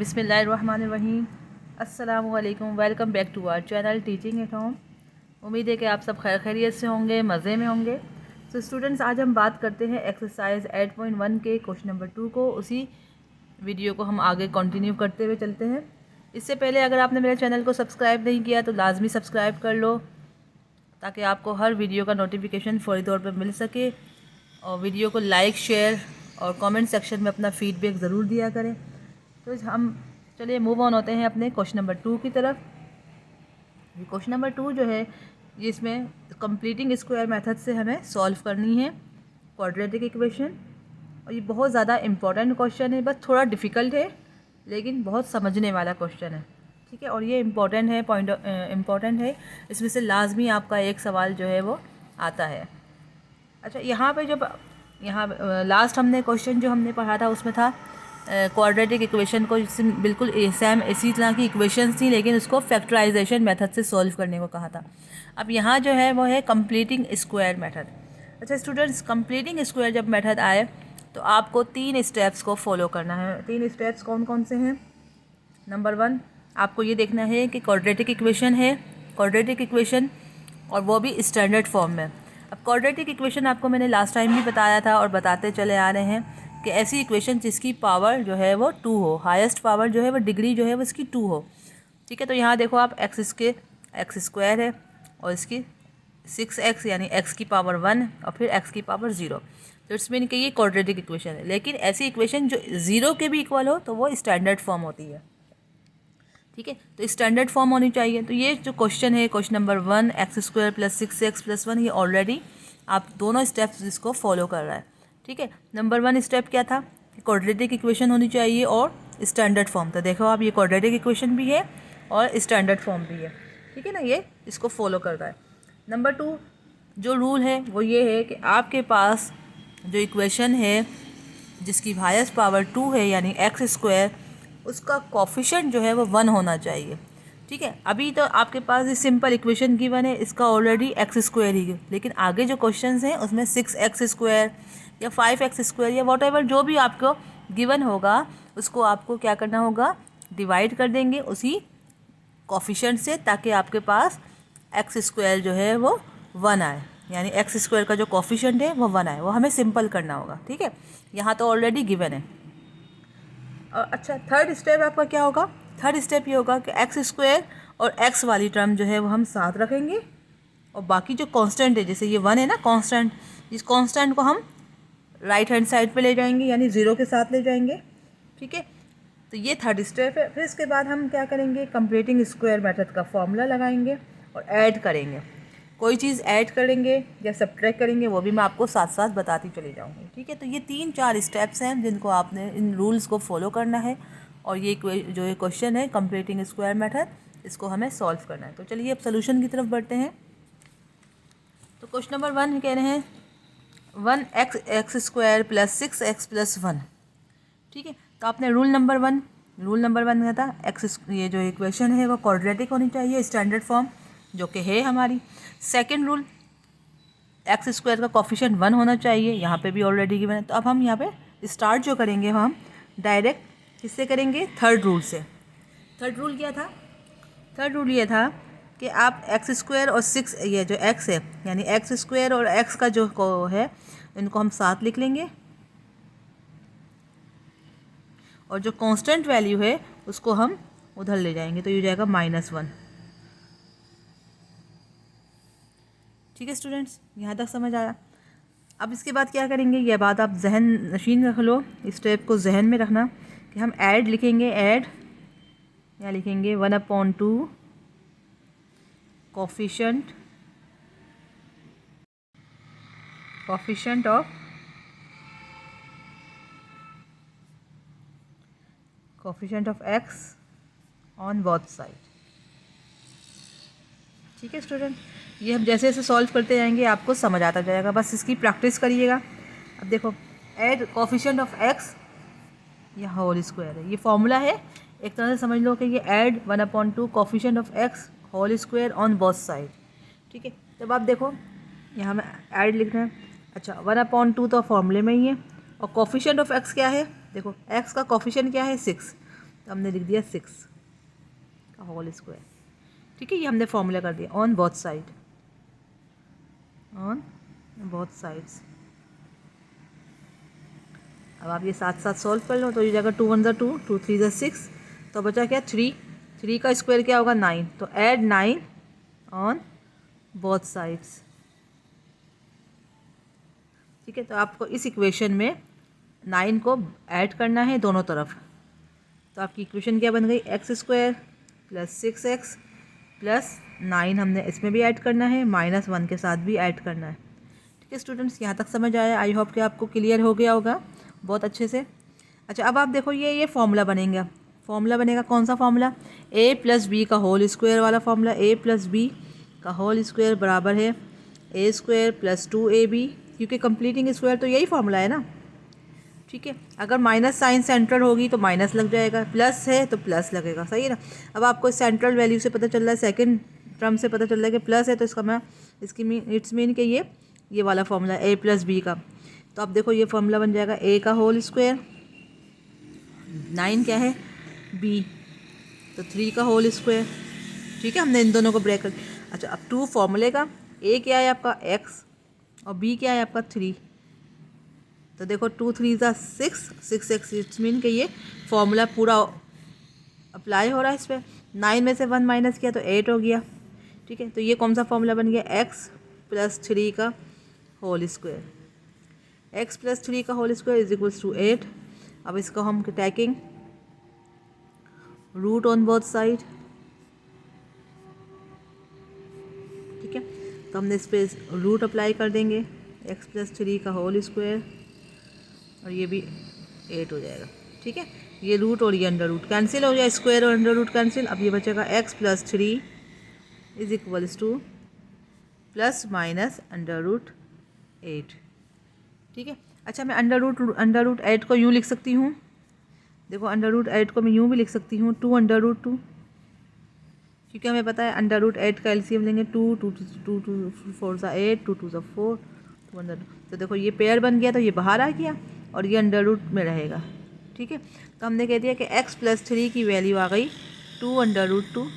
बिस्मिल्लाहिर्रहमानिर्रहीम। अस्सलामुअलैकुम। Welcome back to our channel teaching at home. उम्मीद है कि आप सब खैर खैरियत से होंगे, मज़े में होंगे। सो स्टूडेंट्स, आज हम बात करते हैं एक्सरसाइज 8.1 के क्वेश्चन नंबर 2 को। उसी वीडियो को हम आगे कंटिन्यू करते हुए चलते हैं। इससे पहले अगर आपने मेरे चैनल को सब्सक्राइब नहीं किया तो लाजमी सब्सक्राइब कर लो, ताकि आपको हर वीडियो का नोटिफिकेशन फ़ौरी तौर पर मिल सके। और वीडियो को लाइक, शेयर और कमेंट सेक्शन में अपना फ़ीडबैक ज़रूर दिया करें। तो हम चलिए मूव ऑन होते हैं अपने क्वेश्चन नंबर 2 की तरफ। ये क्वेश्चन नंबर 2 जो है, जिसमें कंप्लीटिंग स्क्वायर मेथड से हमें सॉल्व करनी है क्वाड्रेटिक इक्वेशन। और ये बहुत ज़्यादा इम्पॉर्टेंट क्वेश्चन है, बस थोड़ा डिफ़िकल्ट है लेकिन बहुत समझने वाला क्वेश्चन है। ठीक है, और ये इम्पॉर्टेंट है, इम्पॉर्टेंट है। इसमें से लाजमी आपका एक सवाल जो है वो आता है। अच्छा, यहाँ पे जब लास्ट हमने क्वेश्चन जो हमने पढ़ा था उसमें था क्वाड्रेटिक इक्वेशन को बिल्कुल सेम इसी तरह की इक्वेशंस थी, लेकिन उसको फैक्टराइजेशन मेथड से सॉल्व करने को कहा था। अब यहाँ जो है वो है कंप्लीटिंग स्क्वायर मेथड। अच्छा स्टूडेंट्स, कंप्लीटिंग स्क्वायर जब मेथड आए तो आपको 3 स्टेप्स को फॉलो करना है। 3 स्टेप्स कौन कौन से हैं? नंबर 1, आपको ये देखना है कि क्वाड्रेटिक इक्वेशन है, क्वाड्रेटिक इक्वेशन, और वो भी स्टैंडर्ड फॉर्म में। अब क्वाड्रेटिक इक्वेशन आपको मैंने लास्ट टाइम भी बताया था और बताते चले आ रहे हैं कि ऐसी इक्वेशन जिसकी पावर जो है वो 2 हो, हाईएस्ट पावर जो है वो डिग्री जो है वो इसकी 2 हो। ठीक है, तो यहाँ देखो आप एक्स स्क्वायर है और इसकी 6x यानी x की पावर 1 और फिर x की पावर 0। तो इट्स मीन कि ये क्वाड्रेटिक इक्वेशन है। लेकिन ऐसी इक्वेशन जो 0 के भी इक्वल हो तो वो स्टैंडर्ड फॉर्म होती है। ठीक है, तो स्टैंडर्ड फॉर्म होनी चाहिए। तो ये जो क्वेश्चन है, क्वेश्चन नंबर 1, x² + 6x + 1, ये ऑलरेडी आप दोनों स्टेप्स इसको फॉलो कर रहा है। ठीक है, नंबर 1 स्टेप क्या था? क्वाड्रेटिक इक्वेशन होनी चाहिए और स्टैंडर्ड फॉर्म। तो देखो आप, ये क्वाड्रेटिक इक्वेशन भी है और स्टैंडर्ड फॉर्म भी है। ठीक है ना, ये इसको फॉलो कर रहा है। नंबर 2 जो रूल है वो ये है कि आपके पास जो इक्वेशन है जिसकी हाईएस्ट पावर 2 है यानी x², उसका कोफिशिएंट जो है वो 1 होना चाहिए। ठीक है, अभी तो आपके पास ये सिंपल इक्वेशन गिवन है, इसका ऑलरेडी x² ही है। लेकिन आगे जो क्वेश्चंस हैं उसमें 6x² या 5x² या वॉटएवर जो भी आपको गिवन होगा, उसको आपको क्या करना होगा? डिवाइड कर देंगे उसी कोफिशिएंट से, ताकि आपके पास x² जो है वो 1 आए, यानी x² का जो कोफिशिएंट है वो 1 आए। वो हमें सिंपल करना होगा। ठीक है, यहाँ तो ऑलरेडी गिवन है। और अच्छा, थर्ड स्टेप आपका क्या होगा? थर्ड स्टेप ये होगा कि x² और x वाली टर्म जो है वो हम साथ रखेंगे, और बाकी जो कांस्टेंट है, जैसे ये 1 है ना कांस्टेंट, इस कांस्टेंट को हम राइट हैंड साइड पे ले जाएंगे, यानी 0 के साथ ले जाएंगे। ठीक है, तो ये थर्ड स्टेप है। फिर इसके बाद हम क्या करेंगे? कंप्लीटिंग स्क्वायर मेथड का फॉर्मूला लगाएंगे और ऐड करेंगे। कोई चीज़ ऐड करेंगे या सब्ट्रैक्ट करेंगे वो भी मैं आपको साथ साथ बताती चली जाऊंगी। ठीक है, तो ये 3-4 स्टेप्स हैं जिनको आपने इन रूल्स को फॉलो करना है। और ये जो ये क्वेश्चन है कंप्लीटिंग स्क्वायर मेथड, इसको हमें सॉल्व करना है। तो चलिए अब सोल्यूशन की तरफ बढ़ते हैं। तो क्वेश्चन नंबर 1 कह रहे हैं 1x² + 6x + 1। ठीक है, तो आपने रूल नंबर वन क्या था? ये जो इक्वेशन है वो क्वाड्रेटिक होनी चाहिए, स्टैंडर्ड फॉर्म, जो कि है हमारी। सेकंड रूल, x² का कोफिशिएंट 1 होना चाहिए, यहाँ पे भी ऑलरेडी गिवन है। तो अब हम यहाँ पे स्टार्ट जो करेंगे हम डायरेक्ट किससे करेंगे? थर्ड रूल से। थर्ड रूल क्या था? थर्ड रूल ये था कि आप x² और 6, ये जो x है यानी x² और x का जो है, इनको हम साथ लिख लेंगे, और जो कांस्टेंट वैल्यू है उसको हम उधर ले जाएंगे, तो ये जाएगा -1। ठीक है स्टूडेंट्स, यहाँ तक समझ आया? अब इसके बाद क्या करेंगे? यह बात आप जहन नशीन रख लो, इस स्टेप को जहन में रखना कि हम ऐड लिखेंगे। ऐड यहाँ लिखेंगे 1/2 coefficient of x on both side. ठीक है स्टूडेंट, ये हम जैसे जैसे सॉल्व करते जाएंगे आपको समझ आता जाएगा, बस इसकी प्रैक्टिस करिएगा। अब देखो, ऐड कोफिशिएंट ऑफ x या होल स्क्वायर है, ये फॉर्मूला है। एक तरह से समझ लो कि ये add 1/2 coefficient of x whole square on both side. ठीक है, जब आप देखो यहाँ में ऐड लिखना है। अच्छा, 1/2 तो फॉर्मूले में ही है, और कोफिशिएंट ऑफ x क्या है? देखो x का कोफिशिएंट क्या है? 6। तो हमने लिख दिया 6 का होल स्क्वायर। ठीक है, ये हमने फॉर्मूला कर दिया on both side, on both sides. अब आप ये साथ साथ सॉल्व कर लो, तो ये जाएगा 2 1 2, 2 3 6, तो बचा क्या 3, 3 का स्क्वायर क्या होगा 9, तो ऐड 9 ऑन बोथ साइड्स। ठीक है, तो आपको इस इक्वेशन में 9 को ऐड करना है दोनों तरफ। तो आपकी इक्वेशन क्या बन गई, x square plus 6x plus 9 हमने इसमें भी ऐड करना है, -1 के साथ भी ऐड करना है। ठीक है स्टूडेंट्स, यहाँ तक समझ आया? आई होप कि आपको क्लियर हो गया होगा बहुत अच्छे से। अच्छा, अब आप देखो ये फॉर्मूला बनेगा। फॉर्मूला बनेगा कौन सा फॉर्मूला, a प्लस बी का होल स्क्वायर वाला फॉर्मूला। a प्लस बी का होल स्क्वायर बराबर है a स्क्वायर प्लस 2ab, क्योंकि कंप्लीटिंग स्क्वायर तो यही फॉर्मूला है ना। ठीक है, अगर माइनस साइन सेंट्रल होगी तो माइनस लग जाएगा, प्लस है तो प्लस लगेगा, सही है ना। अब आपको सेंट्रल वैल्यू से पता चल रहा है, सेकंड टर्म से पता चल रहा है कि प्लस है, तो इसका मैं इट्स मीन कि ये वाला फॉर्मूला a प्लस बी का। तो अब देखो ये फॉर्मूला बन जाएगा a का होल स्क्वायर, 9 क्या है b, तो 3 का होल स्क्वायर। ठीक है, हमने इन दोनों को ब्रेक कर। अच्छा, अब 2 फॉर्मूले का, a क्या है आपका x और b क्या है आपका 3। तो देखो 2 3 6 इट्स मीन कि ये फॉर्मूला पूरा अप्लाई हो रहा है इस पर। 9 में से 1 माइनस किया तो 8 हो गया। ठीक है, तो ये कौन सा फॉर्मूला बन गया, x प्लस 3 का होल स्क्वायर। x प्लस 3 का whole square is equals to 8। अब इसको हम taking root on both side. ठीक है, तो हमने इस पर रूट अप्लाई कर देंगे, x प्लस 3 का होल स्क्वायर, और ये भी 8 हो जाएगा। ठीक है, ये रूट और ये अंडर रूट कैंसिल हो जाए, स्क्वायर और अंडर रूट कैंसिल। अब ये बचेगा x plus 3 is equals to plus minus under root 8। ठीक है, अच्छा मैं अंडर रूट 8 को यूँ लिख सकती हूँ। देखो अंडर रूट 8 को मैं यूँ भी लिख सकती हूँ 2 अंडर रूट 2, क्योंकि हमें पता है अंडर रूट 8 का एलसीएम लेंगे 2 2 2 2 4 सा 8, 2 2 सा 4, 2 अंडर। तो देखो ये पेयर बन गया, तो ये बाहर आ गया और ये अंडर रूट में रहेगा। ठीक है, तो हमने कह दिया कि x प्लस 3 की वैल्यू आ गई 2 अंडर रूट 2।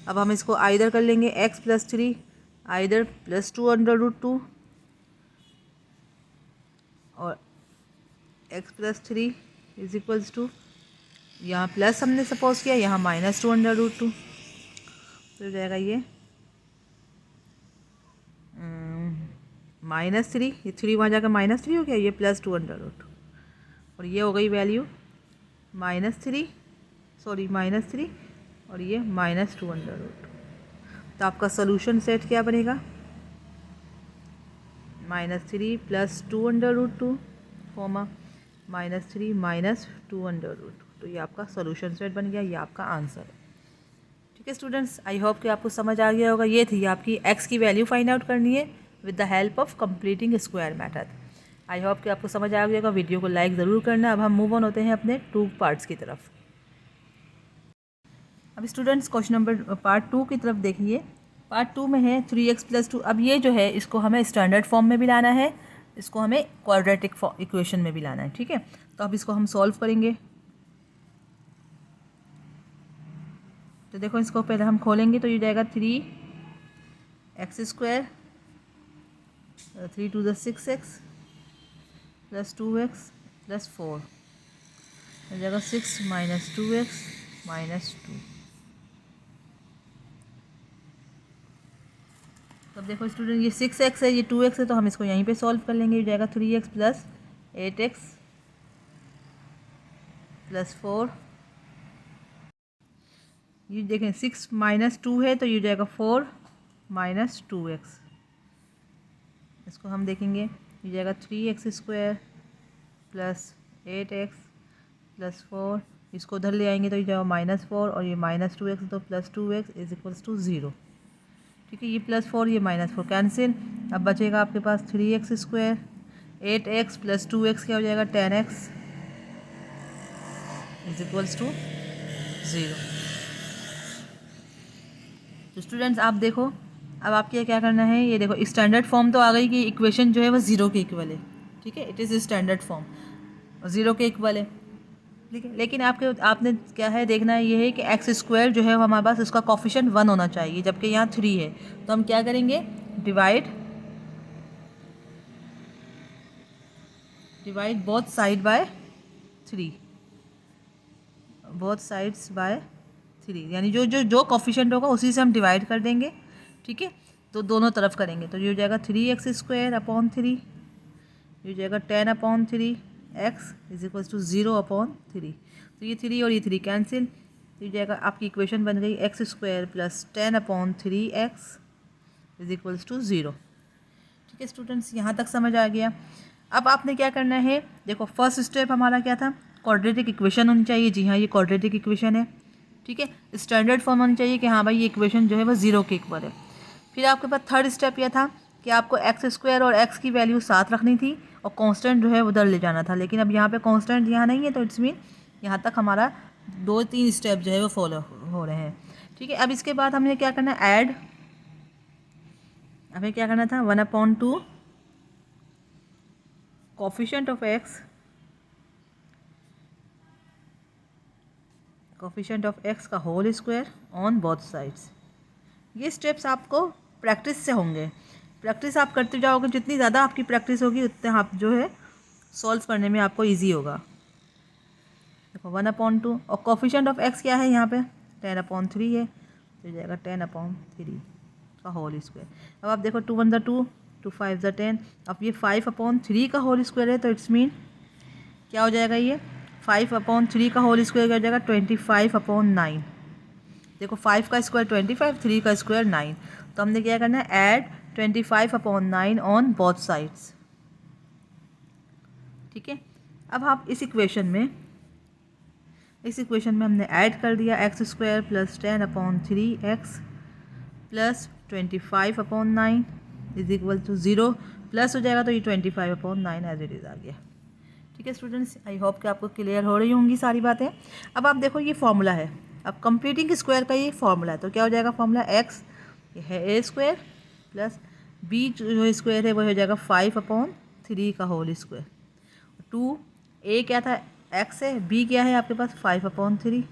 अब हम इसको आइदर कर लेंगे x plus 3 either plus 2 under root 2, और x plus 3 is equals to, यहाँ प्लस हमने सपोज किया, यहाँ माइनस 2 अंडर रूट 2, तो हो जाएगा ये -3, ये 3 वहाँ जाकर -3 हो गया, ये प्लस 2 अंडर रूट, और ये हो गई वैल्यू -3 और ये -2 अंडर रूट। तो आपका सोल्यूशन सेट क्या बनेगा, -3 plus 2 under root 2 comma -3 -2 under root. तो ये आपका सोल्यूशन सेट बन गया, ये आपका आंसर है। ठीक है स्टूडेंट्स, आई होप कि आपको समझ आ गया होगा। ये थी आपकी x की वैल्यू फाइंड आउट करनी है with the help of completing square method. I hope कि आपको समझ आ गया होगा। वीडियो को लाइक ज़रूर करना। अब हम मूव ऑन होते हैं अपने 2 पार्ट्स की तरफ। अब स्टूडेंट्स क्वेश्चन नंबर पार्ट 2 की तरफ देखिए। पार्ट 2 में है 3x प्लस 2। अब ये जो है इसको हमें स्टैंडर्ड फॉर्म में भी लाना है, इसको हमें क्वाड्रेटिक इक्वेशन में भी लाना है। ठीक है, तो अब इसको हम सॉल्व करेंगे। तो देखो इसको पहले हम खोलेंगे, तो ये जाएगा 3x square 3 2 6x plus 2x plus 4 हो जाएगा 6 माइनस 2x माइनस 2। तो अब देखो स्टूडेंट ये 6x है, ये 2x है, तो हम इसको यहीं पे सॉल्व कर लेंगे। ये जाएगा 3x प्लस 8x प्लस 4। ये देखें 6 माइनस 2 है, तो ये जाएगा 4 माइनस 2x। इसको हम देखेंगे, ये जाएगा 3x square plus 8x plus 4। इसको उधर ले आएंगे तो ये जाएगा -4 और ये -2x, तो plus 2x is equals to 0। ठीक है, ये +4 ये -4 कैंसिल। अब बचेगा आपके पास 3x square 8x plus 2x क्या हो जाएगा 10x इज इक्वल्स टू 0। तो स्टूडेंट्स आप देखो, अब आपके क्या करना है, ये देखो स्टैंडर्ड फॉर्म तो आ गई कि इक्वेशन जो है वो 0 के इक्वल है। ठीक है, इट इज़ स्टैंडर्ड फॉर्म और 0 के इक्वल है। ठीक है, लेकिन आपने क्या है देखना है, ये है कि एक्स स्क्वायर जो है वो हमारे पास उसका कोफिशिएंट 1 होना चाहिए, जबकि यहाँ 3 है। तो हम क्या करेंगे, divide both side by 3, both sides by 3, यानी जो जो जो कोफिशिएंट होगा उसी से हम डिवाइड कर देंगे। ठीक है, तो दोनों तरफ करेंगे तो ये हो जाएगा 3x² अपॉन 3, ये हो जाएगा 10/3 x इज इक्वल टू 0/3। तो ये 3 और ये 3 कैंसिल, तो ये जाएगा आपकी इक्वेशन बन गई x² plus 10/3x is equals to 0। ठीक है स्टूडेंट्स, यहाँ तक समझ आ गया। अब आपने क्या करना है, देखो फर्स्ट स्टेप हमारा क्या था, क्वाड्रेटिक इक्वेशन होनी चाहिए। जी हाँ, ये क्वाड्रेटिक इक्वेशन है। ठीक है, स्टैंडर्ड फॉर्म होनी चाहिए कि हाँ भाई ये इक्वेशन जो है वो 0 के इक्वल है। फिर आपके पास थर्ड स्टेप यह था कि आपको x² और x की वैल्यू साथ रखनी थी और कांस्टेंट जो है उधर ले जाना था, लेकिन अब यहाँ पे कांस्टेंट यहाँ नहीं है, तो इट्स मीन यहाँ तक हमारा 2-3 स्टेप जो है वो फॉलो हो रहे हैं। ठीक है, अब इसके बाद हमने क्या करना है, ऐड, हमें क्या करना था, 1/2 कोफिशिएंट ऑफ x का whole square on both sides. ये स्टेप्स आपको प्रैक्टिस से होंगे, प्रैक्टिस आप करते जाओगे, जितनी ज़्यादा आपकी प्रैक्टिस होगी उतने आप जो है सॉल्व करने में आपको इजी होगा। देखो 1/2 और कोफिशिएंट ऑफ x क्या है यहाँ पे, 10/3 है, तो जाएगा 10/3 का होल स्क्वायर। अब आप देखो 2 1 ज़ा 2, 2 5 ज़ा 10, अब ये 5/3 का होल स्क्वायर है, तो इट्स मीन क्या हो जाएगा, ये 5/3 का होल स्क्वायर हो जाएगा 25/9। देखो 5 का स्क्वायर 25, 3 का स्क्वायर 9, तो हमने क्या करना है, ऐड 25/9 ऑन बोथ साइड्स। ठीक है, अब आप इस इक्वेशन में हमने ऐड कर दिया x² plus 10/3x plus 25/9 is equal to 0, plus हो जाएगा तो ये 25/9 एज इट इज़ आ गया। ठीक है स्टूडेंट्स, आई होप कि आपको क्लियर हो रही होंगी सारी बातें। अब आप देखो ये फॉर्मूला है, अब कंप्लीटिंग स्क्वायर का ये फॉर्मूला है, तो क्या हो जाएगा फॉर्मूला, x ये है a² प्लस b जो स्क्वायर है वो हो जाएगा 5/3 का होल स्क्वायर। 2 a क्या था, x है, b क्या है आपके पास 5/3,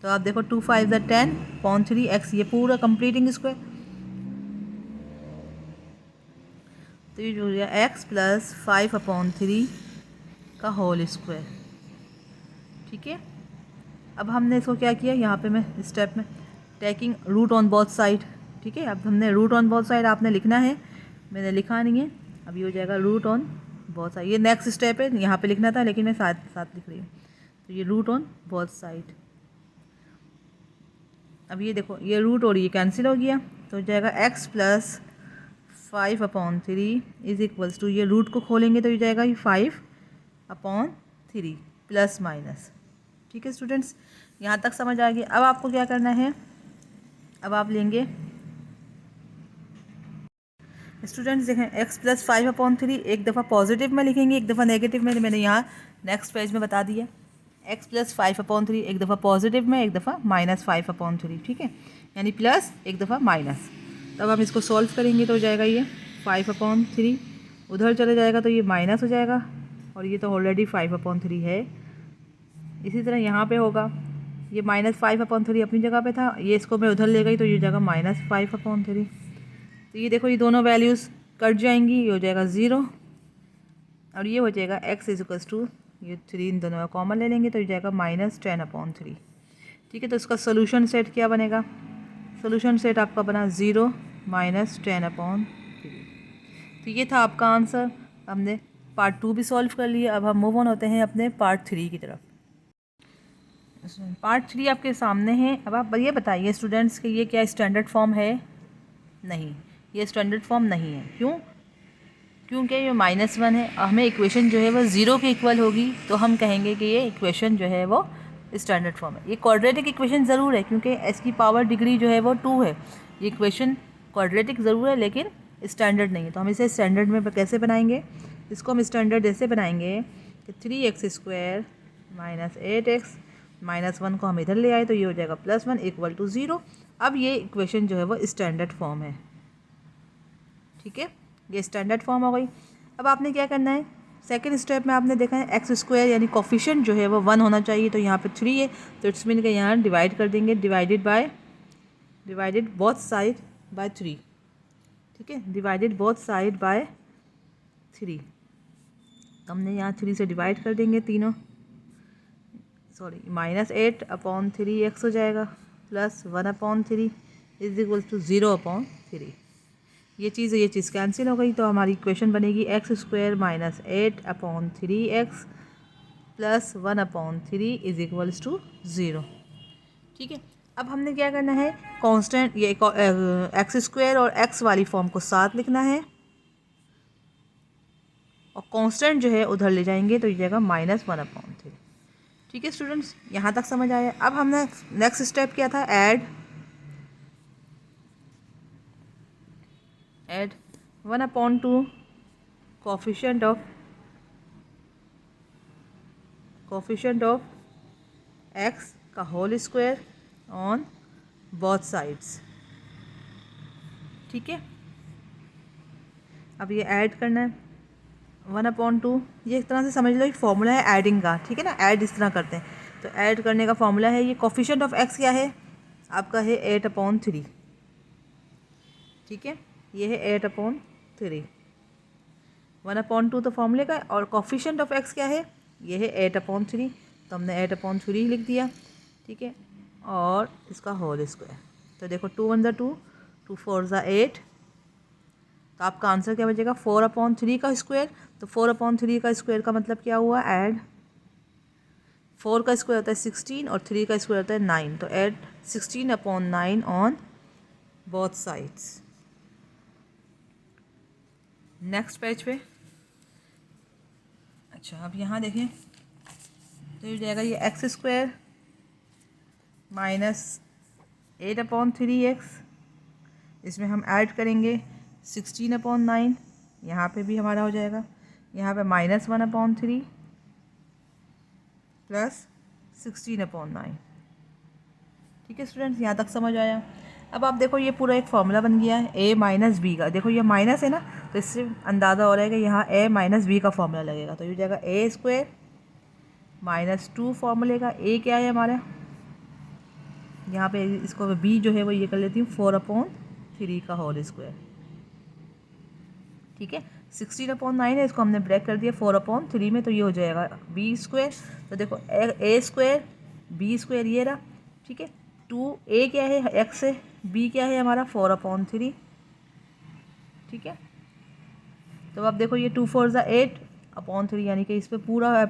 तो आप देखो 2 5 ज़ा 10/3 x, ये पूरा कंप्लीटिंग स्क्वायर, तो ये जो हो गया x प्लस 5/3 का होल स्क्वायर। ठीक है, अब हमने इसको क्या किया, यहाँ पे मैं स्टेप में taking root on both side. ठीक है, अब हमने रूट ऑन बोथ साइड आपने लिखना है, मैंने लिखा नहीं है, अब ये हो जाएगा रूट ऑन बोथ साइड। ये नेक्स्ट स्टेप है, यहाँ पे लिखना था लेकिन मैं साथ साथ लिख रही हूँ, तो ये रूट ऑन बोथ साइड। अब ये देखो ये रूट और ये कैंसिल हो गया, तो हो जाएगा x plus 5/3 is equals to, ये रूट को खोलेंगे तो ये जाएगा ये 5/3 प्लस माइनस। ठीक है स्टूडेंट्स, यहाँ तक समझ आ गई। अब आपको क्या करना है, अब आप लेंगे स्टूडेंट्स, देखें x प्लस 5/3 एक दफ़ा पॉजिटिव में लिखेंगे, एक दफ़ा नेगेटिव में, मैंने यहाँ नेक्स्ट पेज में बता दिया। x प्लस 5/3 एक दफ़ा पॉजिटिव में, एक दफ़ा माइनस 5/3। ठीक है, यानी प्लस एक दफ़ा माइनस। तब हम इसको सॉल्व करेंगे तो हो जाएगा ये 5/3, उधर चले जाएगा तो ये माइनस हो जाएगा, और ये तो ऑलरेडी 5/3 है। इसी तरह यहाँ पे होगा, ये -5/3 अपनी जगह पे था, ये इसको मैं उधर ले गई तो ये जगह -5/3। तो ये देखो ये दोनों वैल्यूज़ कट जाएंगी, ये हो जाएगा 0 और ये हो जाएगा x इज इक्वल्स टू, ये 3 इन दोनों का कॉमन ले लेंगे तो ये जाएगा -10/3। ठीक है, तो इसका सोल्यूशन सेट क्या बनेगा, सोल्यूशन सेट आपका बना 0 -10/3। तो ये था आपका आंसर। हमने पार्ट 2 भी सॉल्व कर लिया, अब हम मूव ऑन होते हैं अपने पार्ट 3 की तरफ। पार्ट 3 आपके सामने है। अब आप ये बताइए स्टूडेंट्स कि ये क्या स्टैंडर्ड फॉर्म है, नहीं ये स्टैंडर्ड फॉर्म नहीं है। क्यों, क्योंकि ये -1 है, हमें इक्वेशन जो है वो 0 के इक्वल होगी, तो हम कहेंगे कि ये इक्वेशन जो है वो स्टैंडर्ड फॉर्म है। ये क्वाड्रेटिक इक्वेशन ज़रूर है क्योंकि s की पावर डिग्री जो है वो 2 है, ये इक्वेशन क्वाड्रेटिक ज़रूर है लेकिन स्टैंडर्ड नहीं है। तो हम इसे स्टैंडर्ड में कैसे बनाएंगे, इसको हम स्टैंडर्ड ऐसे बनाएंगे कि 3x² माइनस 8x -1 को हम इधर ले आए तो ये हो जाएगा +1 इक्वल टू 0। अब ये इक्वेशन जो है वो स्टैंडर्ड फॉर्म है। ठीक है, ये स्टैंडर्ड फॉर्म हो गई। अब आपने क्या करना है, सेकेंड स्टेप में आपने देखा है एक्स स्क्वायर यानी कोफिशिएंट जो है वो 1 होना चाहिए, तो यहाँ पे 3 है तो इट्स मीन के यहाँ डिवाइड कर देंगे, डिवाइडेड बोथ साइड बाय 3, ठीक है, डिवाइडेड बोथ साइड बाय 3। तो हमने यहाँ 3 से डिवाइड कर देंगे तीनों, सॉरी -8/3 हो जाएगा प्लस 1/3 इज इक्वल टू 0/3। ये चीज़ कैंसिल हो गई, तो हमारी इक्वेशन बनेगी x square -8/3x plus 1/3 is equals to 0। ठीक है, अब हमने क्या करना है, कांस्टेंट ये एक्स स्क्वायर और एक्स वाली फॉर्म को साथ लिखना है और कांस्टेंट जो है उधर ले जाएंगे तो ये जाएगा -1/3। ठीक है स्टूडेंट्स, यहाँ तक समझ आया। अब हमने नेक्स्ट स्टेप किया था ऐड 1/2 कोफिशिएंट ऑफ एक्स का whole square on both sides. ठीक है, अब ये ऐड करना है 1/2, ये एक तरह से समझ लो एक फॉर्मूला है ऐडिंग का, ठीक है ना, ऐड इस तरह करते हैं। तो ऐड करने का फॉर्मूला है, ये कोफिशिएंट ऑफ एक्स क्या है आपका है 8/3, ठीक है, ये है 8/3, 1/2 तो फॉर्मूले का, और कोफिशिएंट ऑफ एक्स क्या है, ये है 8/3, तो हमने 8/3 लिख दिया, ठीक है, और इसका होल स्क्वायर। तो देखो 2 1 ज़ा 2, 2 4 ज़ा 8, तो आपका आंसर क्या बचेगा 4/3 का स्क्वायर। तो 4/3 का स्क्वायर का मतलब क्या हुआ, ऐड 4 का स्क्वायर होता है 16 और 3 का स्क्वायर होता है 9, तो add 16/9 on both sides. Next page पे, अच्छा अब यहाँ देखें तो ये जाएगा ये एक्स स्क्वायर -8/3x, इसमें हम ऐड करेंगे 16/9, यहाँ पे भी हमारा हो जाएगा, यहाँ पे -1/3 प्लस 16/9। ठीक है स्टूडेंट्स, यहाँ तक समझ आया। अब आप देखो ये पूरा एक फॉर्मूला बन गया है a माइनस बी का, देखो ये माइनस है ना, तो इससे अंदाज़ा हो रहा है कि यहाँ a माइनस बी का फॉर्मूला लगेगा, तो ये जाएगा a स्क्वायर -2 फॉर्मूले का, a क्या है हमारा, यहाँ पे इसको b जो है वो ये कर लेती हूँ 4/3 का होल स्क्वायर। ठीक है, 16/9 है, इसको हमने ब्रेक कर दिया 4/3 में, तो ये हो जाएगा b स्क्वायर। तो देखो a स्क्वायर b स्क्वायर ये रहा, ठीक है, 2a क्या है x है, b क्या है हमारा 4/3। ठीक है, तो अब देखो ये 2 4 ज़ा 8/3, यानी कि इस पर पूरा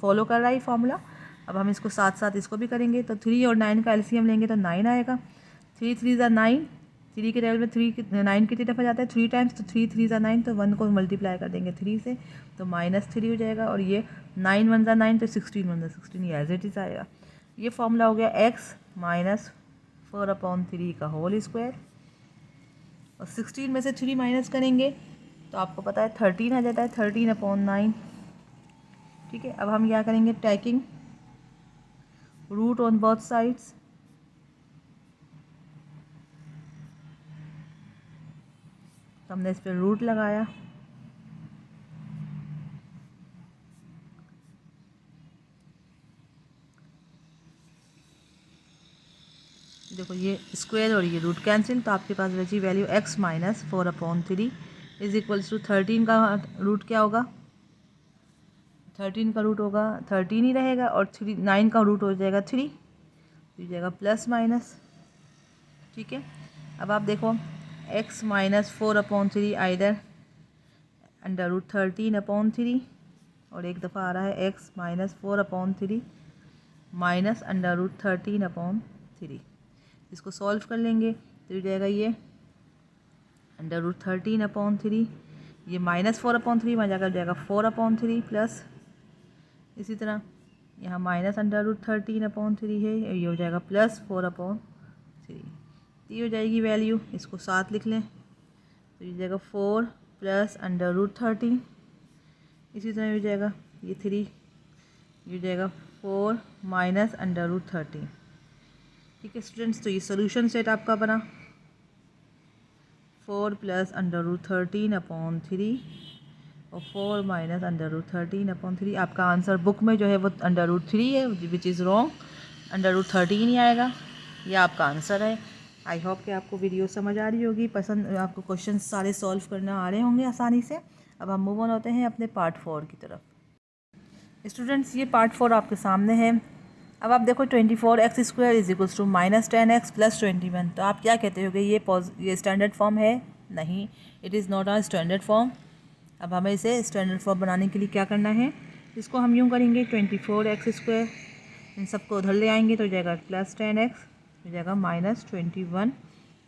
फॉलो कर रहा है फॉर्मूला। अब हम इसको साथ साथ इसको भी करेंगे, तो 3 और 9 का एलसीएम लेंगे तो 9 आएगा, 3 3 ज़ा 9, 3 के टेबल में 3 9 कितनी दफ़ा जाता है 3 टाइम्स, तो 3 3 ज़ा 9, तो 1 को मल्टीप्लाई कर देंगे 3 से, तो -3 हो जाएगा, और ये 9 1 ज़ा 9, तो 16 1 ज़ा 16, ये एज इट इज़ आएगा। ये फॉर्मूला हो गया x -4/3 का होल स्क्वायर, और 16 में से 3 माइनस करेंगे तो आपको पता है 13 आ जाता है, 13/9। ठीक है, अब हम क्या करेंगे, taking root on both sides, तो हमने इस पर रूट लगाया, देखो ये स्क्वायर और ये रूट कैंसिल, तो आपके पास बची value x -4/3 is equals to 13 का रूट क्या होगा, 13 का रूट होगा 13 ही रहेगा, और 9 का रूट हो जाएगा 3, हो जाएगा प्लस माइनस। ठीक है, अब आप देखो x -4/3 आइदर √13/3, और एक दफ़ा आ रहा है x -4/3 -√13/3, इसको सॉल्व कर लेंगे तो ये जाएगा ये √13/3, ये -4/3 में जाकर जाएगा 4/3 प्लस, इसी तरह यहाँ -√13/3 है, ये हो जाएगा प्लस 4/3, ये हो जाएगी वैल्यू, इसको साथ लिख लें तो ये जाएगा 4 प्लस √13, इसी तरह हो जाएगा ये 3, ये जाएगा 4 माइनस √13। ठीक है स्टूडेंट्स, तो ये सोल्यूशन सेट आपका बना 4 प्लस √13/3, और 4 माइनस √13/3। आपका आंसर बुक में जो है वो √3 है, विच इज़ रॉन्ग। √13 ही आएगा, ये आपका आंसर है। आई होप कि आपको वीडियो समझ आ रही होगी, पसंद, आपको क्वेश्चन सारे सॉल्व करना आ रहे होंगे आसानी से। अब हम मूव ऑन होते हैं अपने पार्ट 4 की तरफ। स्टूडेंट्स, ये पार्ट 4 आपके सामने है। अब आप देखो 24x² is equals to -10x + 21। तो आप क्या कहते हो कि ये स्टैंडर्ड फॉर्म है? नहीं, it is not a standard form. अब हमें इसे स्टैंडर्ड फॉर्म बनाने के लिए क्या करना है, इसको हम यूँ करेंगे 24x², इन सबको उधर ले आएंगे तो हो जाएगा +10x, हो जाएगा -21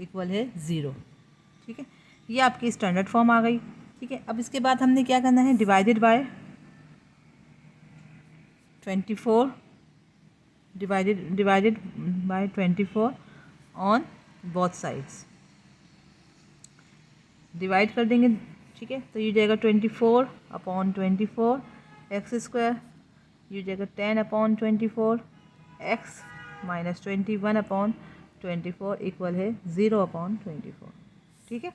इक्वल है 0। ठीक है, ये आपकी स्टैंडर्ड फॉर्म आ गई। ठीक है, अब इसके बाद हमने क्या करना है, divided by 24 divided by 24 on both sides, divide कर देंगे। ठीक है, तो ये जाएगा 24/24 x², ये जाएगा 10/24 x - 21/24 इक्वल है 0/24। ठीक है,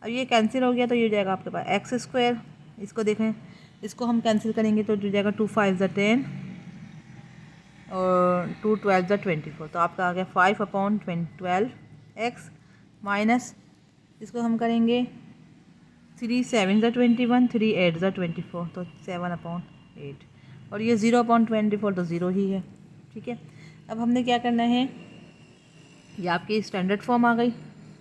अब ये कैंसिल हो गया तो ये जाएगा आपके पास x²। इसको देखें, इसको हम कैंसिल करेंगे तो जो जाएगा 2 5 ज़ा 10 और 2 12 ज़ा 24। तो आपका आ गया 5/12 x माइनस, इसको हम करेंगे 3 7 ज़ा 21, 3 8 ज़ा 24, तो 7/8 और ये 0/24 तो 0 ही है। ठीक है, अब हमने क्या करना है, ये आपकी स्टैंडर्ड फॉर्म आ गई।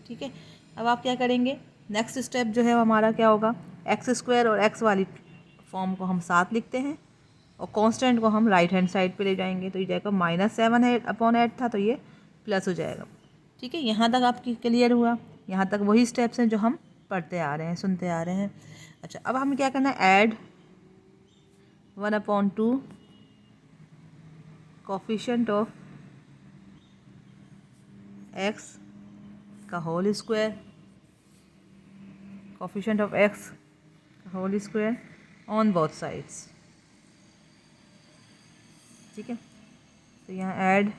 ठीक है, अब आप क्या करेंगे, नेक्स्ट स्टेप जो है हमारा क्या होगा, x² और x वाली फॉर्म को हम साथ लिखते हैं और कांस्टेंट को हम राइट हैंड साइड पे ले जाएंगे। तो ये जाएगा -7/8 था, तो ये प्लस हो जाएगा। ठीक है, यहाँ तक आपकी क्लियर हुआ? यहाँ तक वही स्टेप्स हैं जो हम पढ़ते आ रहे हैं, सुनते आ रहे हैं। अच्छा, अब हमें क्या करना है, ऐड 1/2 कोफिशिएंट ऑफ x का whole square, coefficient of x का whole square on both sides. ठीक है, तो यहाँ ऐड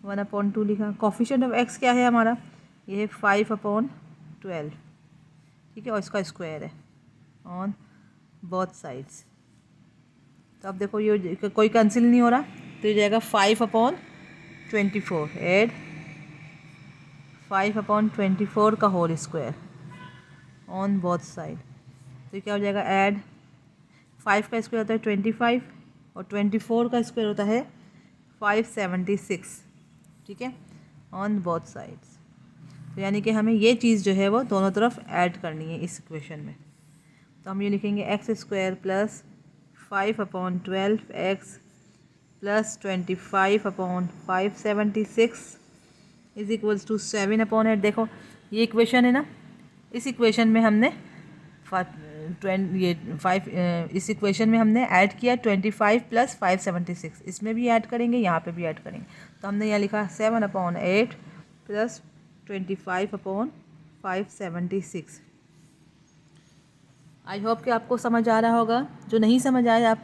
1/2 लिखा। कोफिशिएंट ऑफ x क्या है हमारा, ये है 5/12। ठीक है, और इसका स्क्वायर है ऑन बोथ साइड्स। तो अब देखो ये कोई कैंसिल नहीं हो रहा, तो ये जाएगा 5/24 ऐड 5/24 का whole square on both side. तो क्या हो जाएगा, ऐड 5 का स्क्वायर होता है 25 और 24 का स्क्वायर होता है 576। ठीक है, ऑन बोथ साइड्स। तो यानी कि हमें ये चीज़ जो है वो दोनों तरफ ऐड करनी है इस इक्वेशन में। तो हम ये लिखेंगे x² + 5/12x + 25/576 is equals to 7/8। देखो ये इक्वेशन है ना, इस इक्वेशन में हमने इस इक्वेशन में हमने ऐड किया 25 + 576, इसमें भी ऐड करेंगे, यहाँ पे भी ऐड करेंगे। तो हमने यहाँ लिखा 7/8 + 25/576। आई होप कि आपको समझ आ रहा होगा। जो नहीं समझ आया आप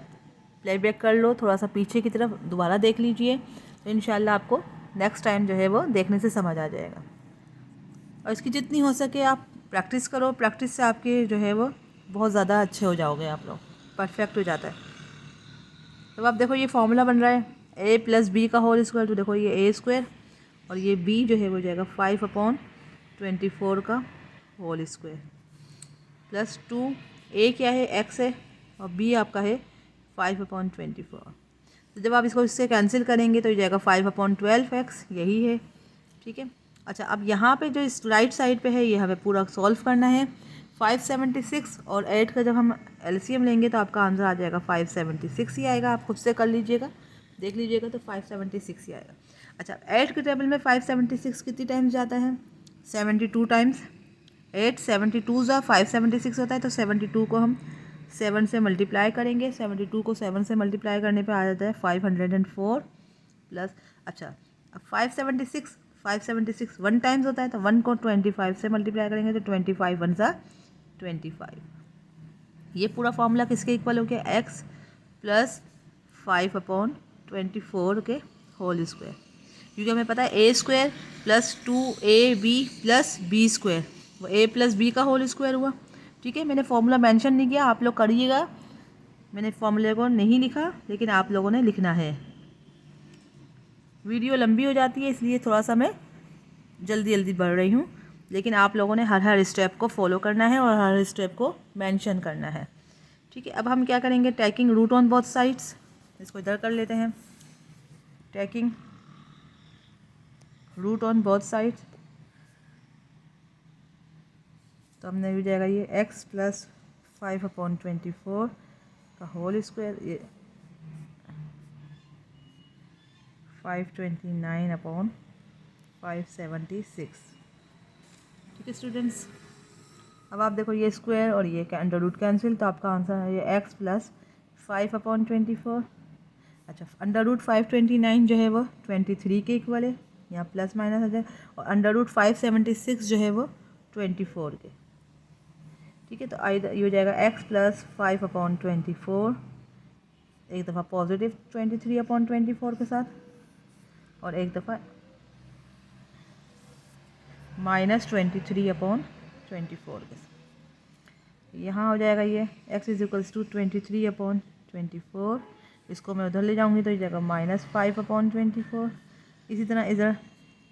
प्लेबैक कर लो, थोड़ा सा पीछे की तरफ दोबारा देख लीजिए, तो इंशाल्लाह आपको नेक्स्ट टाइम जो है वो देखने से समझ आ जाएगा। और इसकी जितनी हो सके आप प्रैक्टिस करो, प्रैक्टिस से आपके जो है वो बहुत ज़्यादा अच्छे हो जाओगे, आप लोग परफेक्ट हो जाता है। तो आप देखो ये फॉर्मूला बन रहा है a + b का होल स्क्वायर। तो देखो ये a² और ये b जो है वो जाएगा 5/24 का होल स्क्वायर प्लस 2, a क्या है, x है, और b आपका है 5/24। तो जब आप इसको इससे कैंसिल करेंगे तो ये जाएगा 5/12x, यही है। ठीक है, अच्छा अब यहाँ पे जो इस राइट साइड पे है ये हमें पूरा सॉल्व करना है। 576 और 8 का जब हम एलसीएम लेंगे तो आपका आंसर आ जाएगा 576 ही आएगा। आप खुद से कर लीजिएगा, देख लीजिएगा, तो 576 ही आएगा। अच्छा, 8 के टेबल में 576 कितनी टाइम्स जाता है, 72 टाइम्स। 8 72 ज़ा 576 होता है, तो 72 को हम 7 से मल्टीप्लाई करेंगे। 72 को 7 से मल्टीप्लाई करने पे आ जाता है 504 प्लस, अच्छा अब 576 1 टाइम्स होता है, तो 1 को 25 से मल्टीप्लाई करेंगे तो 25 1 ज़ा 25। ये पूरा फॉर्मूला किसके इक्वल हो गया, x + 5/24 के होल स्क्वायर। क्योंकि हमें पता है a² + 2ab + b², वो a + b का होल स्क्वायर हुआ, ठीक है, मैंने फॉर्मूला मेंशन नहीं किया, आप लोग करिएगा। मैंने फॉर्मूले को नहीं लिखा, लेकिन आप लोगों ने लिखना है। वीडियो लंबी हो जाती है, इसलिए थोड़ा सा मैं जल्दी जल्दी बढ़ रही हूँ, लेकिन आप लोगों ने हर हर स्टेप को फॉलो करना है और हर स्टेप को मेंशन करना है। ठीक है, अब हम क्या करेंगे, taking root on both sides, इसको इधर कर लेते हैं। Taking root on both sides, तो हमने हो जाएगा ये x प्लस 5/24 का होल स्क्वायर, ये 529/576। ठीक है स्टूडेंट्स, अब आप देखो ये स्क्वायर और ये अंडर रूट कैंसिल, तो आपका आंसर है ये x प्लस 5/24। अच्छा, अंडर रूट 529 जो है वो 23 के इक्वल है, यहाँ प्लस माइनस आ जाए, और अंडर रूट 576 जो है वो 24 के। ठीक है, तो ये हो जाएगा x प्लस 5/24, एक दफ़ा पॉजिटिव 23/24 के साथ, और एक दफ़ा माइनस 23/24 के साथ। यहाँ हो जाएगा ये x इज इक्वल्स टू 23/24, इसको मैं उधर ले जाऊँगी तो ये जाएगा -5/24। इसी तरह इधर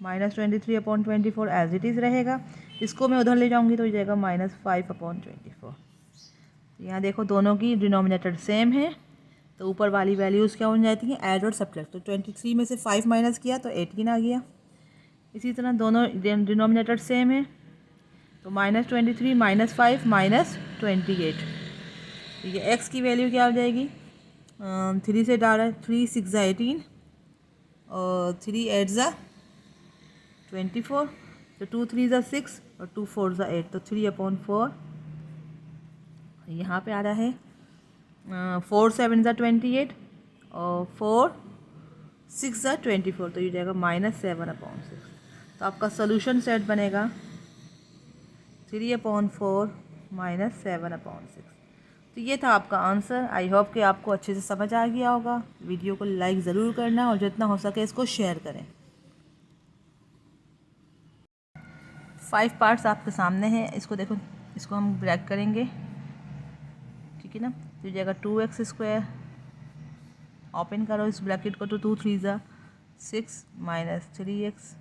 -23/24 एज इट इज़ रहेगा, इसको मैं उधर ले जाऊँगी तो ये जाएगा -5/24। यहाँ देखो दोनों की डिनोमिनेटर सेम है, तो ऊपर वाली वैल्यूज़ क्या हो जाती हैं, ऐड और सब्ट्रैक्ट। तो 23 में से 5 माइनस किया तो 18 आ गया। इसी तरह दोनों डिनोमिनेटर सेम है, तो -23 -5 -28, ये x की वैल्यू क्या हो जाएगी, 3 से डाल 3 6 ज़ा 18 और 3 8 ज़ा 24, तो 2 3 ज़ा 6 और 2 4 ज़ा 8, तो 3/4। यहाँ पे आ रहा है 4 7 ज़ा 28 और 4 6 ज़ा 24, तो ये जाएगा -7/6। तो आपका सोल्यूशन सेट बनेगा 3/4 -7/6। तो ये था आपका आंसर। आई होप कि आपको अच्छे से समझ आ गया होगा। वीडियो को लाइक ज़रूर करना और जितना हो सके इसको शेयर करें। 5 पार्ट्स आपके सामने हैं, इसको देखो, इसको हम ब्रेक करेंगे। ठीक है ना, तो ये जाएगा 2x², ओपन करो इस ब्रैकेट को, तो 2 3 ज़ा 6 -3x,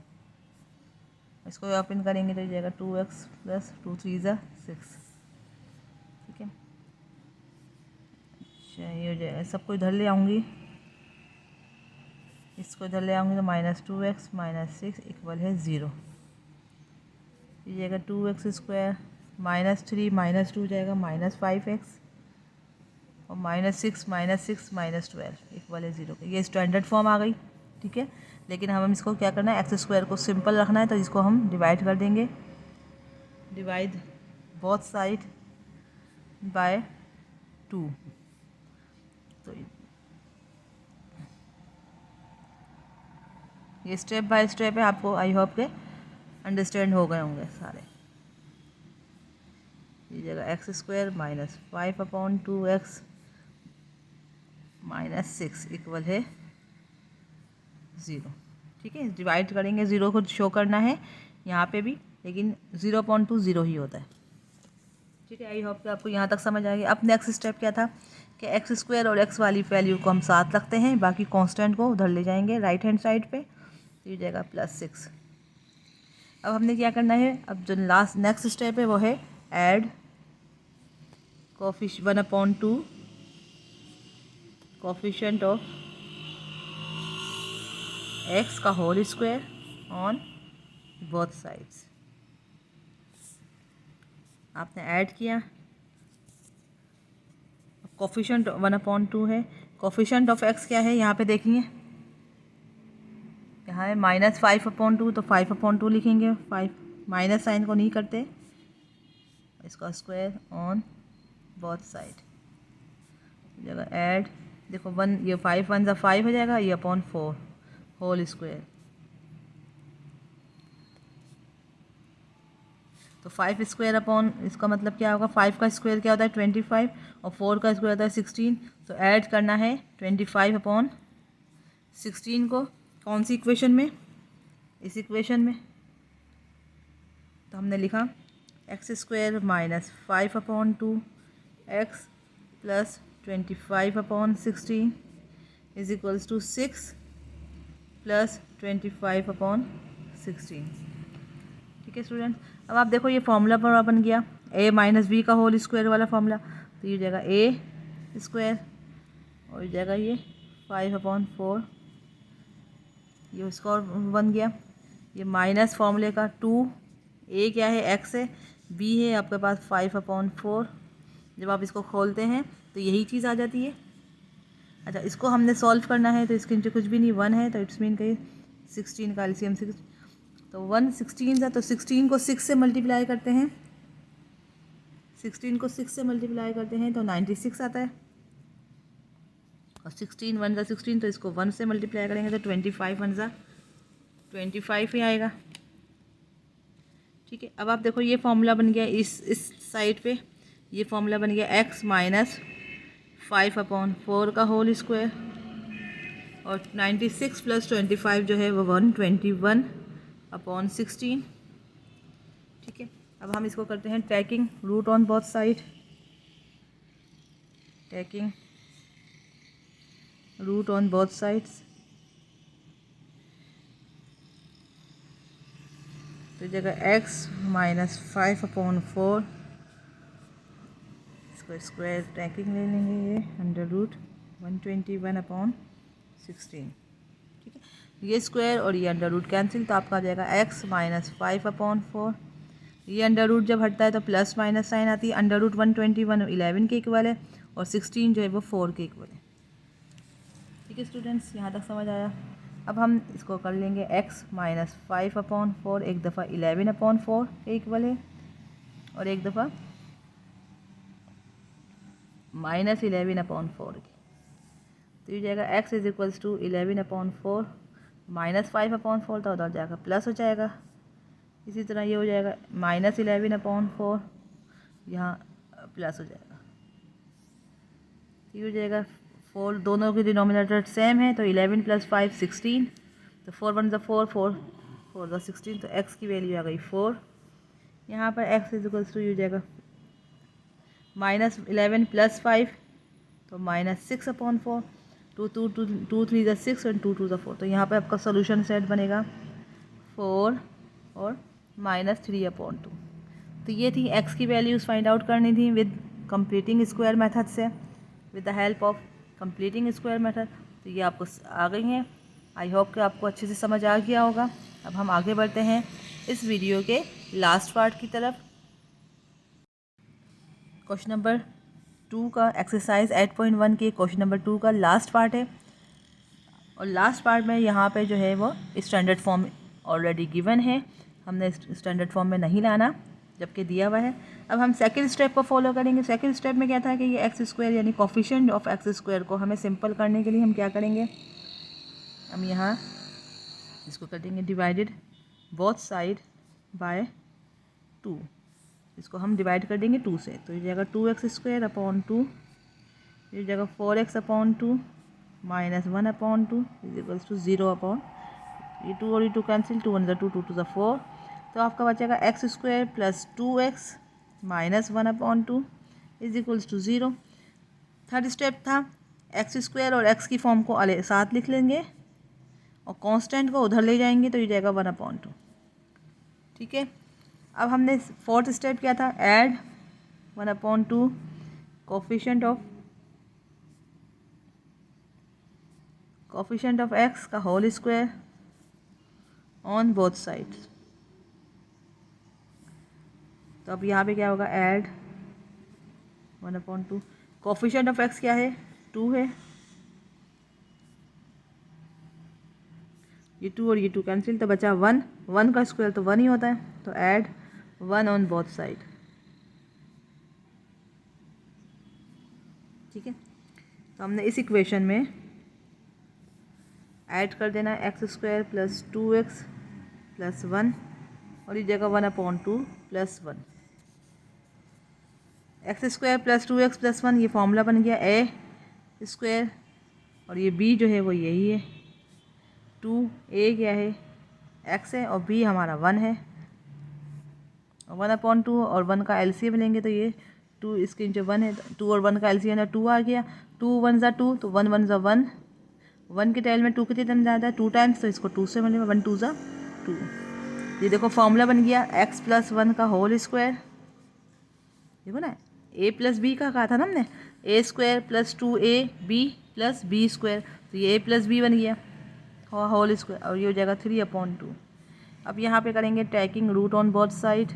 इसको ओपन करेंगे तो ये जाएगा 2x प्लस 2 3 ज़ा 6। ठीक है, अच्छा ये हो जाएगा, सबको इधर ले आऊँगी, इसको इधर ले आऊँगी तो -2x -6 इक्वल है 0। ये जाएगा 2x² -3 -2 जाएगा -5x, और -6 -12 इक्वल है 0 के। ये स्टैंडर्ड फॉर्म आ गई। ठीक है, लेकिन हम इसको क्या करना है, x² को सिंपल रखना है, तो इसको हम डिवाइड कर देंगे, डिवाइड बोथ साइड बाय 2। तो ये स्टेप बाय स्टेप है, आपको आई होप के अंडरस्टैंड हो गए होंगे सारे। ये जगह x² -5/2x -6 इक्वल है 0। ठीक है, डिवाइड करेंगे, 0 को शो करना है यहाँ पे भी, लेकिन 0/2 0 ही होता है। ठीक है, आई होप कि आपको यहाँ तक समझ आ गया। अब नेक्स्ट स्टेप क्या था कि x² और x वाली वैल्यू को हम साथ रखते हैं, बाकी कांस्टेंट को उधर ले जाएंगे राइट हैंड साइड पे, तो ये जाएगा +6। अब हमने क्या करना है, अब जो लास्ट नेक्स्ट स्टेप है वो है add coeff 1/2 coefficient of x का whole square on both sides. आपने ऐड किया, कोफिशिएंट 1/2 है, कोफिशिएंट ऑफ x क्या है, यहाँ पे देखिए, यहाँ है -5/2, तो 5/2 लिखेंगे, 5 माइनस साइन को नहीं करते, इसका स्क्वायर ऑन बोथ साइड। जगह ऐड, देखो 1, ये 5 1 ज़ा 5 हो जाएगा, ये /4 होल स्क्वायर, तो 5² अपॉन, इसका मतलब क्या होगा, 5 का स्क्वायर क्या होता है 25 और 4 का स्क्वायर होता है 16, तो ऐड करना है 25/16 को कौन सी इक्वेशन में, इस इक्वेशन में। तो हमने लिखा x square minus 5/2 x plus 25/16 is equals to 6 plus 25/16। ठीक है स्टूडेंट्स, अब आप देखो ये फॉर्मूला पर बन गया a माइनस बी का होल स्क्वायर वाला फॉर्मूला, तो ये जाएगा a स्क्वायर और ये जाएगा ये 5/4, ये उसका और बन गया। ये माइनस फॉर्मूले का 2, a क्या है x है, b है आपके पास 5/4। जब आप इसको खोलते हैं तो यही चीज़ आ जाती है। अच्छा, इसको हमने सॉल्व करना है तो इसके नीचे कुछ भी नहीं, 1 है तो इट्स मीन कहीं 16 का एलसीएम 6, तो 1 16 था तो 16 को 6 से मल्टीप्लाई करते हैं, 16 को 6 से मल्टीप्लाई करते हैं तो 96 आता है, और 16 1 ज़ा 16 तो इसको 1 से मल्टीप्लाई करेंगे तो 25 1 ज़ा 25 ही आएगा। ठीक है, अब आप देखो ये फॉर्मूला बन गया इस साइड पे, ये फॉर्मूला बन गया x माइनस 5/4 का होल स्क्वायर, और 96 प्लस 25 जो है वो 121/16। ठीक है, अब हम इसको करते हैं taking root on both side, taking root on both sides, तो जगह x माइनस 5/4 इसको स्क्वायर टैकिंग ले लेंगे, ये अंडर रूट 121/16। ठीक है, ये स्क्वायर और ये अंडर रूट कैंसिल, तो आपका आ जाएगा x माइनस 5/4, ये अंडर रूट जब हटता है तो प्लस माइनस साइन आती है, अंडर रूट 121 11 के इक्वल है और 16 जो है वो 4 के इक्वल है। ठीक है स्टूडेंट्स, यहाँ तक समझ आया। अब हम इसको कर लेंगे x माइनस 5/4, एक दफ़ा 11/4 के इक्वल है और एक दफ़ा माइनस 11/4 की, तो ये जाएगा x is equals to 11/4 minus 5/4 था, उधर जाकर प्लस हो जाएगा। इसी तरह ये हो जाएगा माइनस 11/4, यहाँ प्लस हो जाएगा, ये हो जाएगा 4, दोनों के डिनोमिनेटर सेम है तो 11 प्लस 5 16, तो 4 1 ज़ा 4 4 4 ज़ा 16, तो x की वैल्यू आ गई 4। यहाँ पर x इज इक्वल्स टू ये हो जाएगा माइनस 11 प्लस 5 तो माइनस 6/4, 2 2 2 2 3 ज़ा 6 और 2 2 ज़ा 4, तो यहाँ पर आपका सोल्यूशन सेट बनेगा 4 और माइनस 3/2। तो ये थी x की वैल्यूज़ फाइंड आउट करनी थी विद कंप्लीटिंग स्क्वायर मेथड से, with the help of completing square method, तो ये आपको आ गई हैं। आई होप कि आपको अच्छे से समझ आ गया होगा। अब हम आगे बढ़ते हैं इस वीडियो के लास्ट पार्ट की तरफ। क्वेश्चन नंबर 2 का एक्सरसाइज 8.1 के क्वेश्चन नंबर 2 का लास्ट पार्ट है, और लास्ट पार्ट में यहाँ पे जो है वो स्टैंडर्ड फॉर्म ऑलरेडी गिवन है, हमने स्टैंडर्ड फॉर्म में नहीं लाना जबकि दिया हुआ है। अब हम सेकंड स्टेप को फॉलो करेंगे। सेकंड स्टेप में क्या था कि ये एक्स स्क्वायर यानी कोफिशिएंट ऑफ एक्स स्क्वायर को हमें सिंपल करने के लिए हम क्या करेंगे, हम यहाँ इसको कर देंगे डिवाइडेड बोथ साइड बाय 2, इसको हम डिवाइड कर देंगे 2 से, तो ये जाएगा 2x² 2, ये जाएगा 4x 2 minus 1/2 is equals to 0 ये 2 और ये 2 कैंसिल, 2 1 ज़ा 2 2 2 ज़ा 4, तो आपका बचेगा x² plus 2x minus 1/2 is equals to 0। Third step था x² और x की फॉर्म को साथ लिख लेंगे और कांस्टेंट को उधर ले जाएंगे, तो ये जाएगा 1/2। ठीक है, अब हमने फोर्थ स्टेप क्या था, ऐड 1/2 कोफिशिएंट ऑफ x का whole square on both sides. तो अब यहाँ पे क्या होगा, ऐड 1/2 कोफिशिएंट ऑफ x क्या है, 2 है, ये 2 और ये 2 कैंसिल, तो बचा 1, 1 का स्क्वायर तो 1 ही होता है, तो ऐड 1 ऑन बोथ साइड। ठीक है, तो हमने इस इक्वेशन में ऐड कर देना x² प्लस 2x प्लस 1 और ये जगह 1/2 plus 1, x² plus 2x plus 1 ये फॉर्मूला बन गया a² और ये b जो है वो यही है 2, a क्या है x है और b हमारा 1 है, 1/2 और 1 का एलसीएम लेंगे तो ये 2, इसके नीचे 1 है, 2 और 1 का एलसीएम है 2 आ गया। 2 1 ज़ा 2, तो 1 1 ज़ा 1, 1 के टेल में 2 कितने टाइम जाता है 2 टाइम्स, तो इसको 2 से मिलेगा, 1 2 ज़ा 2। ये देखो फॉर्मूला बन गया x+1 का होल स्क्वायर। देखो ना a+b का कहा था ना हमने, a² + 2ab + b², तो ये a+b बन गया और होल स्क्वायर, और ये हो जाएगा 3/2। अब यहाँ पे करेंगे taking root on both side,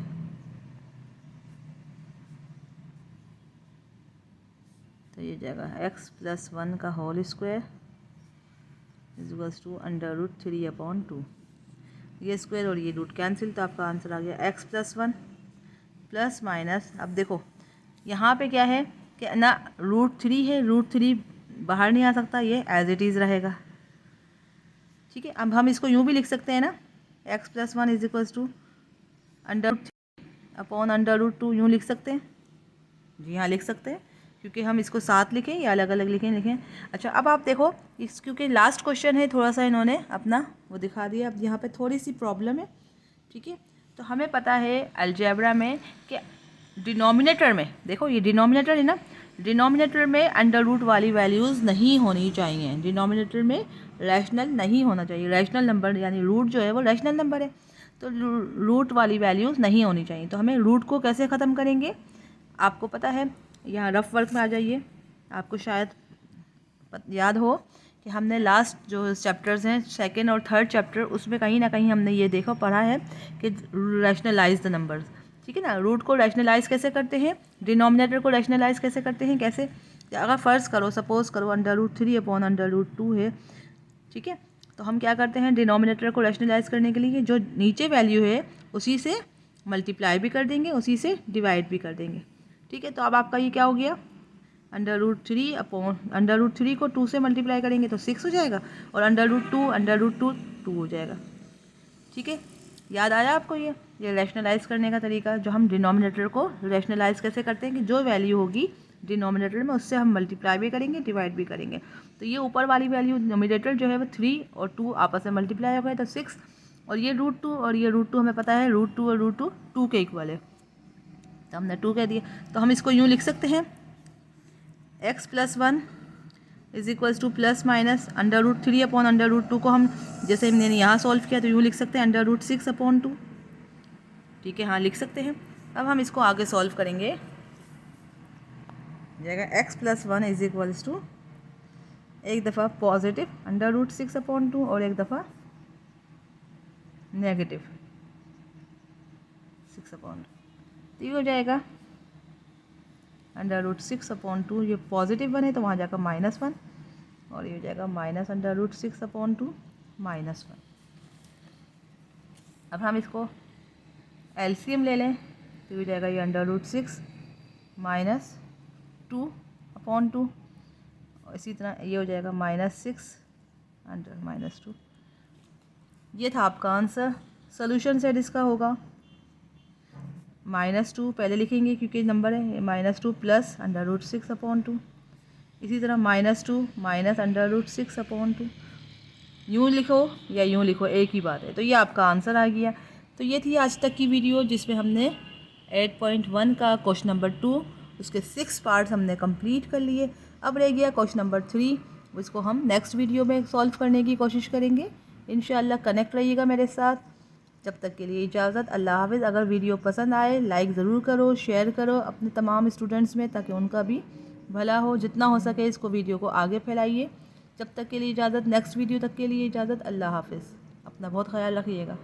तो ये जाएगा x+1 का होल स्क्वायर = √3/2। ये स्क्वायर और ये रूट कैंसिल, तो आपका आंसर आ गया x+1 प्लस माइनस। अब देखो यहाँ पे क्या है कि ना √3 है, √3 बाहर नहीं आ सकता, ये एज इट इज़ रहेगा। ठीक है, अब हम इसको यूँ भी लिख सकते हैं ना, x+1 = √3/√2 यूँ लिख सकते हैं। जी हाँ लिख सकते हैं, क्योंकि हम इसको साथ लिखें या अलग अलग लिखें। अच्छा अब आप देखो इस, क्योंकि लास्ट क्वेश्चन है, थोड़ा सा इन्होंने अपना वो दिखा दिया। अब यहाँ पे थोड़ी सी प्रॉब्लम है। ठीक है, तो हमें पता है अलजेब्रा में कि डिनोमिनेटर में, देखो ये डिनोमिनेटर है ना, डिनोमिनेटर में अंडर रूट वाली वैल्यूज़ नहीं होनी चाहिए। डिनोमिनेटर में रैशनल नहीं होना चाहिए, रैशनल नंबर यानी रूट जो है वो रैशनल नंबर है, तो रूट वाली वैल्यूज़ नहीं होनी चाहिए। तो हमें रूट को कैसे ख़त्म करेंगे, आपको पता है, यहाँ रफ वर्क में आ जाइए। आपको शायद याद हो कि हमने लास्ट जो चैप्टर्स हैं, सेकंड और थर्ड चैप्टर, उसमें कहीं ना कहीं हमने ये देखा पढ़ा है कि रैशनलाइज द नंबर्स। ठीक है ना, रूट को रैशनलाइज कैसे करते हैं, डिनोमिनेटर को रैशनलाइज कैसे करते हैं, कैसे, अगर फ़र्ज़ करो सपोज़ करो √3/√2 है। ठीक है, तो हम क्या करते हैं, डिनोमिनेटर को रैशनलाइज करने के लिए जो नीचे वैल्यू है उसी से मल्टीप्लाई भी कर देंगे, उसी से डिवाइड भी कर देंगे। ठीक है, तो अब आपका ये क्या हो गया, √3 को 2 से मल्टीप्लाई करेंगे तो 6 हो जाएगा, और √2 2 हो जाएगा। ठीक है, याद आया आपको ये रैशनलाइज करने का तरीका, जो हम डिनोमिनेटर को रैशनलाइज कैसे करते हैं कि जो वैल्यू होगी डिनोमिनेटर में उससे हम मल्टीप्लाई भी करेंगे, डिवाइड भी करेंगे। तो ये ऊपर वाली वैल्यू न्यूमरेटर जो है वो 3 और 2 आपस में मल्टीप्लाई हो गए तो 6, और ये √2 और ये √2 हमें पता है √2 और √2 2 के इक्वल है, तो हमने 2 कह दिया। तो हम इसको यूँ लिख सकते हैं, x+1 = प्लस माइनस √3/√2 को हम जैसे हमने यहाँ सॉल्व किया तो यूँ लिख सकते हैं √6/2। ठीक है, हाँ लिख सकते हैं। अब हम इसको आगे सॉल्व करेंगे, जाएगा x+1 = एक दफ़ा पॉजिटिव √6/2 और एक दफ़ा नेगेटिव 6/2, तो ये हो जाएगा √6/2। ये पॉजिटिव बने तो वहाँ जाकर -1, और ये हो जाएगा -√6/2 -1। अब हम इसको एलसीएम ले लें तो ये हो जाएगा ये √6 -2/2, और इसी तरह ये हो जाएगा -6 √-2। ये था आपका आंसर। सोल्यूशन सेट इसका होगा -2 पहले लिखेंगे क्योंकि नंबर है, -2 प्लस √6/2, इसी तरह -2 माइनस √6/2, यूँ लिखो या यूँ लिखो एक ही बात है। तो ये आपका आंसर आ गया। तो ये थी आज तक की वीडियो जिसमें हमने 8.1 का क्वेश्चन नंबर 2 उसके 6 पार्ट्स हमने कंप्लीट कर लिए। अब रह गया क्वेश्चन नंबर 3, उसको हम नेक्स्ट वीडियो में सॉल्व करने की कोशिश करेंगे। इंशाल्लाह कनेक्ट रहिएगा मेरे साथ। जब तक के लिए इजाज़त, अल्लाह हाफ़िज़। अगर वीडियो पसंद आए लाइक ज़रूर करो, शेयर करो अपने तमाम स्टूडेंट्स में, ताकि उनका भी भला हो। जितना हो सके इसको वीडियो को आगे फैलाइए। जब तक के लिए इजाज़त, नेक्स्ट वीडियो तक के लिए इजाज़त, अल्लाह हाफ़िज़। अपना बहुत ख्याल रखिएगा।